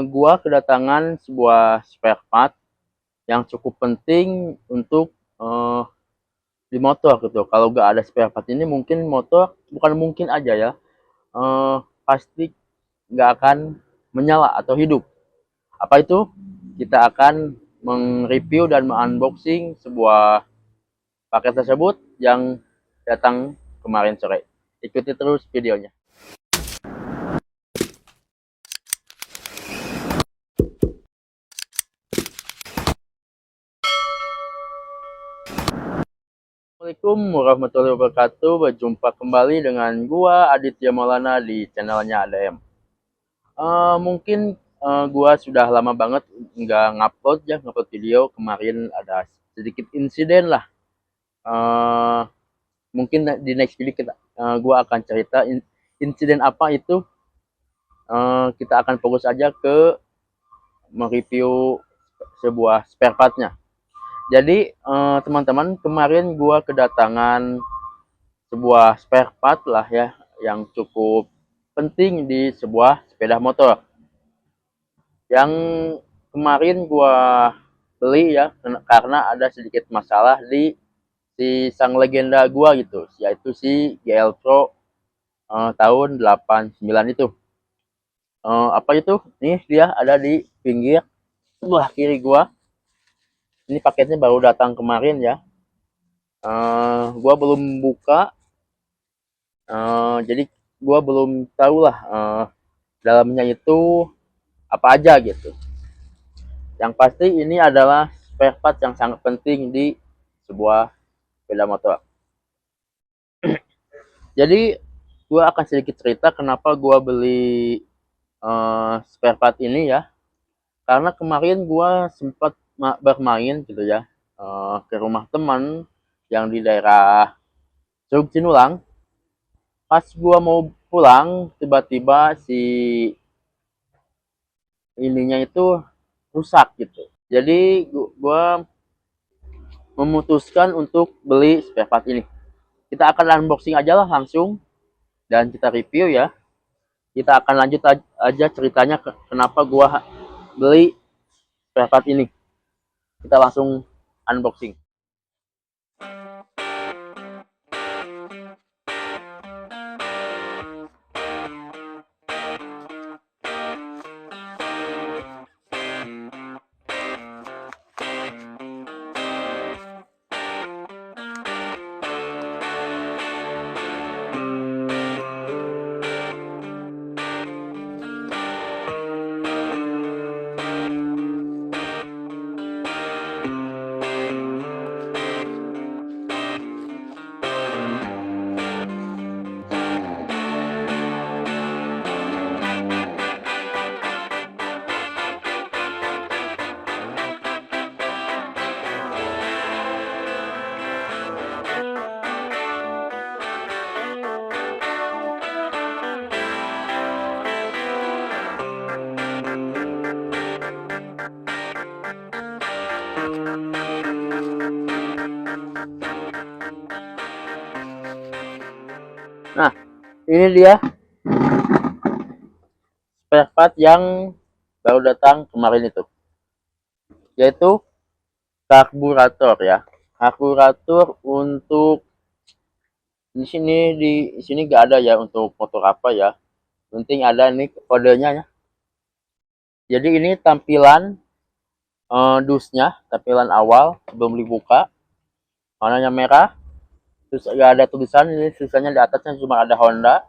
Gua kedatangan sebuah spare part yang cukup penting untuk eh, di motor gitu. Kalau nggak ada spare part ini mungkin motor bukan mungkin aja ya, pasti nggak akan menyala atau hidup. Apa itu? Kita akan mereview dan unboxing sebuah paket tersebut yang datang kemarin sore. Ikuti terus videonya. Assalamualaikum warahmatullahi wabarakatuh. Berjumpa kembali dengan gua Aditya Maulana di channelnya ADM. Mungkin gua sudah lama banget nggak ngupload video. Kemarin ada sedikit insiden lah. Eh, Mungkin di next video gua akan cerita insiden apa itu. Kita akan fokus aja ke mereview sebuah spare partnya. Jadi teman-teman, kemarin gua kedatangan sebuah spare part lah ya yang cukup penting di sebuah sepeda motor. Yang kemarin gua beli ya karena ada sedikit masalah di si sang legenda gua gitu, yaitu si GL Pro tahun 89 itu. Apa itu? Nih dia ada di pinggir sebelah kiri gua. Ini paketnya baru datang kemarin ya. Gua belum buka, jadi gua belum tahu lah dalamnya itu apa aja gitu. Yang pasti ini adalah spare part yang sangat penting di sebuah sepeda motor. Jadi gue akan sedikit cerita kenapa gue beli spare part ini ya. Karena kemarin gue sempat bermain gitu ya ke rumah teman yang di daerah Curug Cinulang. Pas gue mau pulang, tiba-tiba si ininya itu rusak gitu. Jadi gue memutuskan untuk beli spare part ini. Kita akan unboxing aja lah langsung dan kita review ya. Kita akan lanjut aja ceritanya kenapa gua beli spare part ini. Kita langsung unboxing. Nah, ini dia spare part yang baru datang kemarin itu, yaitu karburator ya. Karburator untuk di sini gak ada ya untuk motor apa ya. Penting ada nih kodenya ya. Jadi ini tampilan dusnya, tampilan awal sebelum dibuka. Warnanya merah. Terus gak ada tulisan, ini tulisannya di atasnya cuma ada Honda.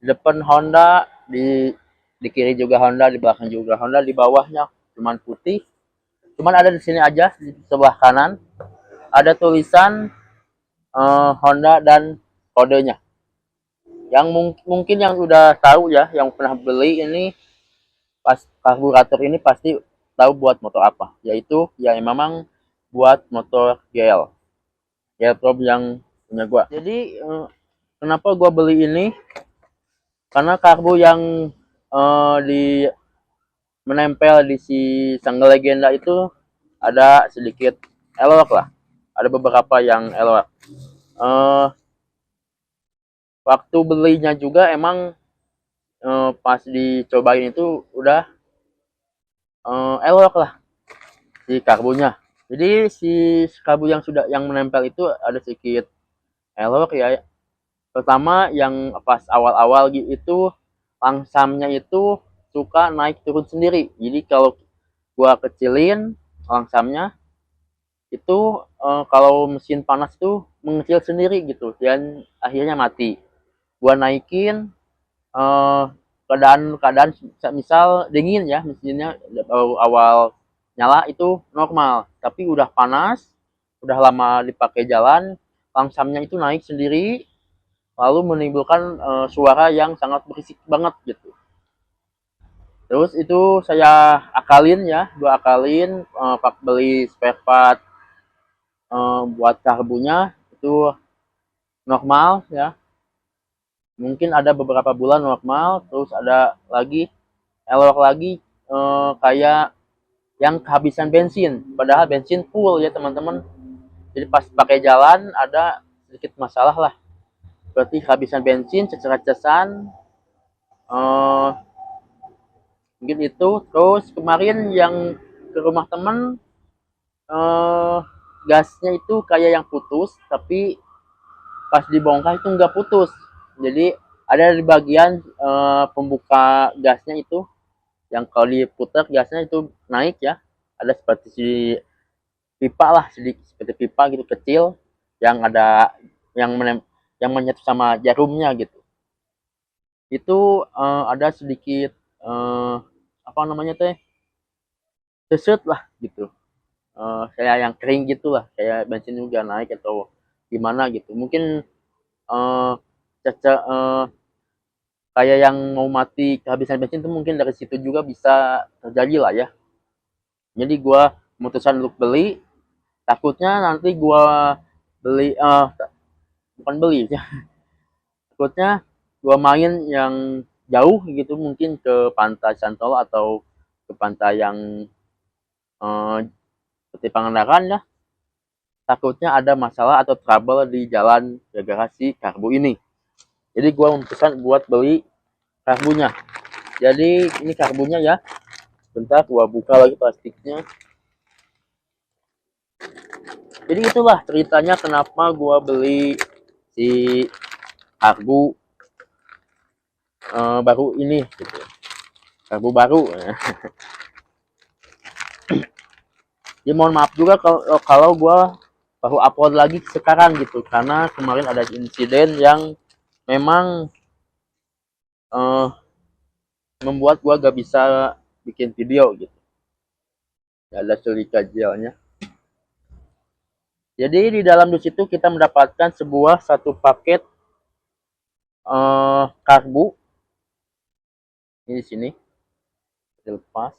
Di depan Honda, di kiri juga Honda, di belakang juga Honda, di bawahnya cuman putih. Cuman ada di sini aja di sebelah kanan ada tulisan Honda dan kodenya. Yang mungkin yang udah tahu ya, yang pernah beli ini pas karburator ini pasti tahu buat motor apa, yaitu ya memang buat motor GL Pro yang punya gua. Jadi kenapa gua beli ini? Karena karbu yang di menempel di si sang legenda itu ada sedikit elok lah. Ada beberapa yang elok. Uh, Waktu belinya juga emang pas dicobain itu udah elok lah si karbunya. Jadi si karbu yang menempel itu ada sedikit elok ya. Pertama yang pas awal-awal itu langsamnya itu suka naik turun sendiri. Jadi kalau gua kecilin langsamnya itu kalau mesin panas tuh mengecil sendiri gitu dan akhirnya mati. Gua naikin eh, keadaan misal dingin ya mesinnya baru awal nyala itu normal, tapi udah panas, udah lama dipakai jalan, langsamnya itu naik sendiri lalu menimbulkan suara yang sangat berisik banget gitu. Terus itu saya akalin ya, gua akalin pak beli spare part buat karbunya itu normal ya. Mungkin ada beberapa bulan normal, terus ada lagi elok lagi kayak yang kehabisan bensin. Padahal bensin full ya teman-teman. Jadi pas pakai jalan ada sedikit masalah lah. Berarti kehabisan bensin, cecer-ceceran. Eh, Mungkin itu. Terus kemarin yang ke rumah temen eh, gasnya itu kayak yang putus, tapi pas dibongkar itu nggak putus. Jadi ada di bagian pembuka gasnya itu yang kalau diputar gasnya itu naik ya. Ada seperti si pipa lah, sedikit seperti pipa gitu kecil yang ada yang menyatu sama jarumnya gitu. Itu ada sedikit apa namanya teh sesut lah gitu. Kayak yang kering gitu lah, kayak bensin juga naik atau gimana gitu. Mungkin eh caca kayak yang mau mati kehabisan bensin itu mungkin dari situ juga bisa terjadi lah ya. Jadi gua memutuskan untuk beli, takutnya nanti gua beli bukan beli ya, takutnya gua main yang jauh gitu mungkin ke pantai Santolo atau ke pantai yang eh, seperti Pangandaran ya, takutnya ada masalah atau trouble di jalan gara-gara si karbu ini. Jadi gua memutuskan buat beli karbunya. Jadi ini karbunya ya, bentar gua buka lagi plastiknya. Jadi itulah ceritanya kenapa gua beli si karbu baru ini gitu. Karbu baru. Ya mohon maaf juga kalau gue baru upload lagi sekarang gitu karena kemarin ada insiden yang memang uh, membuat gue gak bisa bikin video gitu. Gak ada silika gelnya. Jadi di dalam dus itu kita mendapatkan satu paket karbu. Ini di sini dilepas.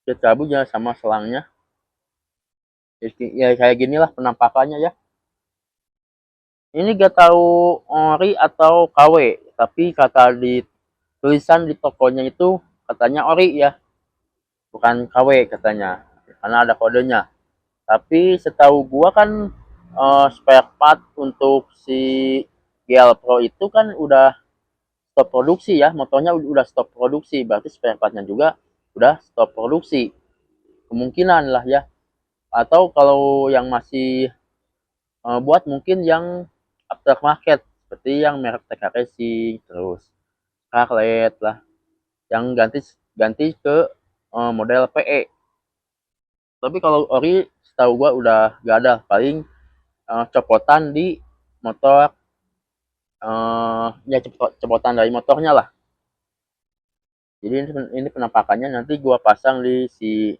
Karbu ya sama selangnya. Ya kayak ginilah penampakannya ya. Ini gak tahu ori atau KW, tapi kata di tulisan di tokonya itu katanya ori ya, bukan KW katanya, karena ada kodenya. Tapi setahu gua kan spare part untuk si GL Pro itu kan udah stop produksi ya, motornya udah stop produksi, berarti spare partnya juga udah stop produksi. Kemungkinan lah ya. Atau kalau yang masih buat mungkin yang aftermarket seperti yang merek TK Racing, terus Scarlett lah, yang ganti ganti ke model PE. Tapi kalau ori setahu gua udah gak ada, paling copotan di motor, ya copotan dari motornya lah. Jadi ini penampakannya nanti gua pasang di si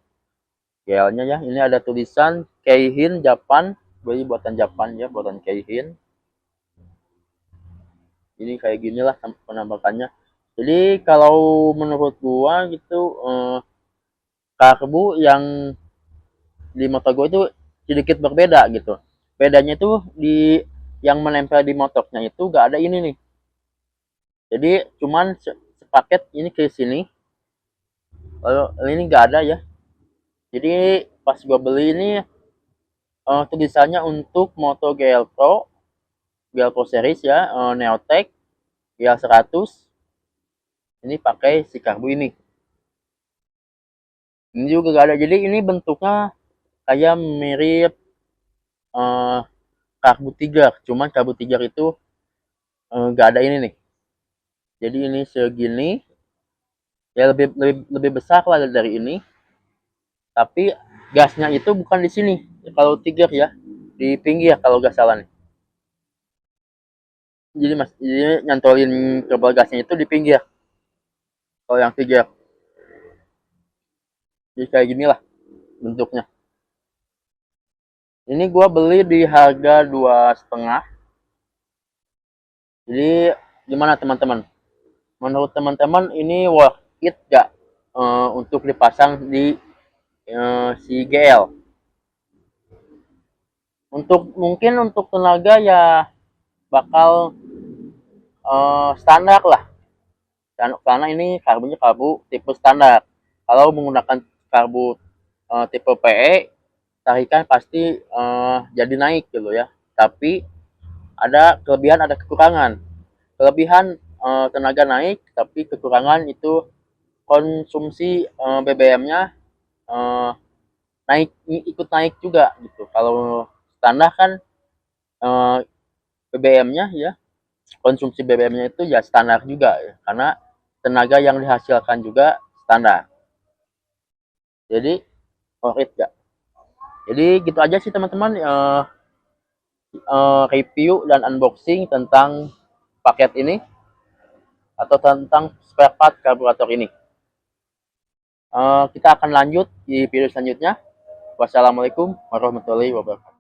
GL-nya ya. Ini ada tulisan Keihin Japan, beli buatan Japan ya, buatan Keihin. Ini kayak gini lah penampakannya. Jadi kalau menurut gua gitu karbu yang di motor gue itu sedikit berbeda gitu. Bedanya itu di yang menempel di motornya itu gak ada ini nih. Jadi cuman sepaket ini ke sini. Lalu ini gak ada ya. Jadi pas gue beli ini tulisannya untuk Moto GL Pro, GL Pro series ya, Neotech GL 100. ini pakai si karbu ini. Ini juga gak ada, jadi ini bentuknya kayak mirip eh, karbu tiga, cuman karbu tiga itu gak ada ini nih. Jadi ini segini, ya lebih besar lah dari ini, tapi gasnya itu bukan di sini. Kalau tiga ya, di pinggir kalau gak salah nih. Jadi nyantolin kabel gasnya itu di pinggir. Kalau yang tiga, jadi kayak gini lah bentuknya. Ini gua beli di harga 2,5. Jadi gimana teman-teman? Menurut teman-teman ini worth it gak untuk dipasang di si GL? Mungkin untuk tenaga ya bakal standar lah, karena ini karbunya karbu tipe standar. Kalau menggunakan karbu tipe PE, tarikan pasti jadi naik gitu ya. Tapi ada kelebihan, ada kekurangan. Kelebihan tenaga naik, tapi kekurangan itu konsumsi BBM-nya naik, ikut naik juga gitu. Kalau standar kan BBM-nya ya, konsumsi BBM-nya itu ya standar juga ya, karena tenaga yang dihasilkan juga standar. Jadi worth it gak? Jadi gitu aja sih teman-teman, review dan unboxing tentang paket ini atau tentang spare part karburator ini. Kita akan lanjut di video selanjutnya. Wassalamualaikum warahmatullahi wabarakatuh.